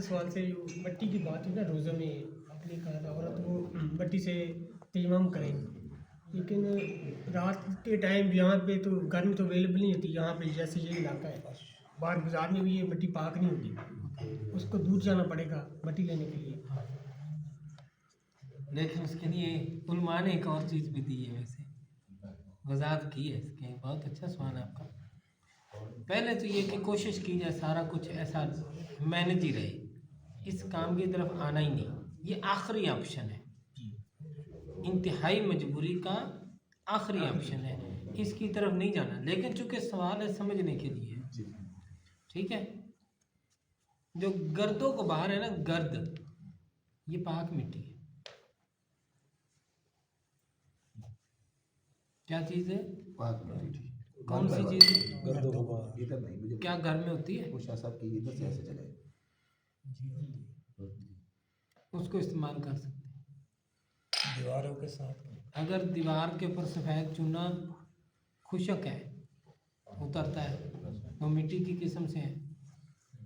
सवाल से जो मट्टी की बात हुई ना, रोज़े में आपने कहा था औरत वो मट्टी से तयम्मुम करें, लेकिन रात के टाइम यहाँ पे तो गर्मी तो अवेलेबल नहीं होती। यहाँ पे जैसे ये इलाका है, बाहर बाजार में भी ये मट्टी पाक नहीं होती, उसको दूर जाना पड़ेगा मट्टी लेने के लिए। लेकिन उसके लिए उलमा ने एक और चीज़ भी दी है, वैसे वजाहत की है इसके। बहुत अच्छा सवाल है आपका। पहले तो ये कि कोशिश की जाए सारा कुछ ऐसा मैनेज ही रहे, इस काम की तरफ आना ही नहीं, ये आखिरी ऑप्शन है, इंतहाई मजबूरी का आखिरी ऑप्शन है, इसकी तरफ नहीं जाना। लेकिन चूंकि सवाल है समझने के लिए, ठीक है। जो गर्दों को बाहर है ना, गर्द ये पाक मिट्टी है। क्या चीज़ है? पाक मिट्टी। कौन सी चीज़? गर्दों को बाहर इधर नहीं, मुझे क्या घर में होती है? वो शाह साहब की इधर से ऐसे चले। उसको इस्तेमाल कर सकते हैं दीवारों के साथ अगर दीवार के ऊपर सफ़ेद चूना खुशक है, उतरता है, वो मिट्टी की किस्म से है,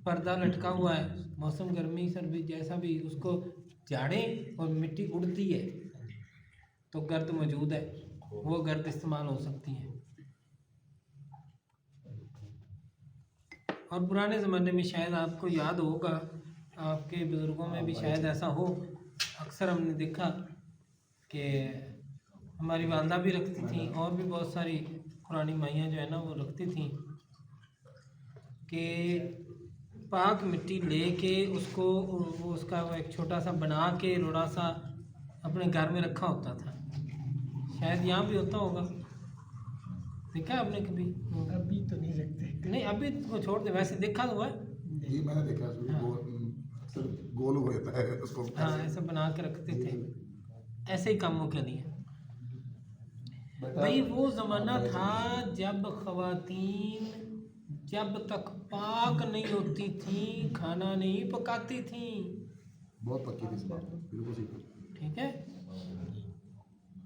पर्दा लटका हुआ है, मौसम गर्मी सर्दी जैसा भी उसको झाड़ें और मिट्टी उड़ती है तो गर्द मौजूद है, वो गर्द इस्तेमाल हो सकती है। और पुराने ज़माने में शायद आपको याद होगा, आपके बुज़ुर्गों में भी शायद ऐसा हो, अक्सर हमने देखा कि हमारी वालदा भी रखती थी और भी बहुत सारी पुरानी माइयाँ जो है ना वो रखती थी कि पाक मिट्टी लेके उसको उसका वो एक छोटा सा बना के रोड़ा सा अपने घर में रखा होता था। शायद यहाँ भी होता होगा, देखा आपने कभी? अभी तो नहीं रखते। नहीं, अभी तो छोड़ दे, वैसे देखा तो है। जी मैंने देखा है, हाँ। गोल गोल हो जाता है उसको। हाँ, ऐसे बना के रखते थे, ऐसे ही कामों के लिए। भाई वो ज़माना था जब ख़वातीन जब तक पाक नहीं होती थी खाना नहीं पकाती थी। बहुत पक्की थी इस बात में, बिल्कुल सही। ठीक है।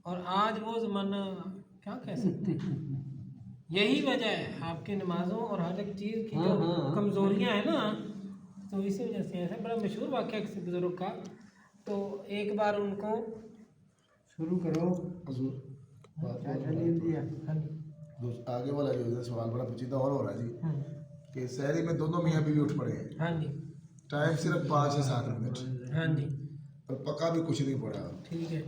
और आज वो ज़माना क्या कह सकते हैं। यही वजह है आपकी नमाज़ों और हर एक चीज़ की जो कमज़ोरियाँ हैं ना, तो इसी वजह से ऐसा बड़ा मशहूर वाक़या किसी बुज़ुर्ग का। तो एक बार उनको शुरू करो। दोस्त आगे वाला जो सवाल बड़ा पेचीदा और हो रहा है जी, कि शहरी में दोनों मियाँ बीवी उठ पड़े हैं। हाँ जी। टाइम सिर्फ 5 से 7 मिनट, हाँ जी। और पका भी कुछ नहीं पड़ा। ठीक है।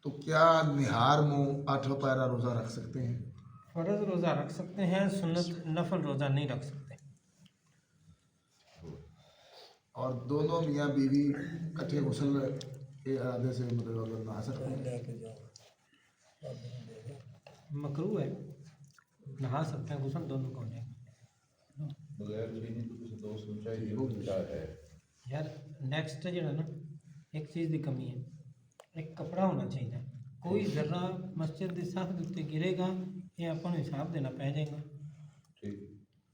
तो क्या निहार मुँह 8 पैरा रोज़ा रख सकते हैं? फ़र्ज़ रोज़ा रख सकते हैं, सुन्नत नफल रोज़ा नहीं रख सकते। और दोनों मियाँ बीवी इकट्ठे गुस्ल के इरादे से मतलब अगर नहा सकते हैं? मकरूह है, नहा सकते हैं, गुस्ल दोनों को हो जाएगा। बगैर छीने तो कुछ दो सोचा ही क्या है यार नेक्स्ट जो है ना, एक चीज़ की कमी है, एक कपड़ा होना चाहिए। कोई जरा मस्जिद के साथ उत्ते गिरेगा ये अपन हिसाब देना पै जाएगा। ठीक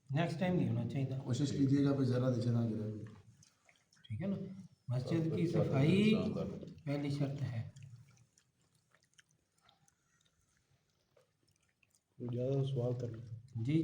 नेक्स्ट टाइम नहीं होना चाहिए। कोशिश कीजिएगा कि ज़रा नीचे ना गिरे। ठीक है ना, मस्जिद की सफाई पहली शर्त है। ज़्यादा सवाल कर जी।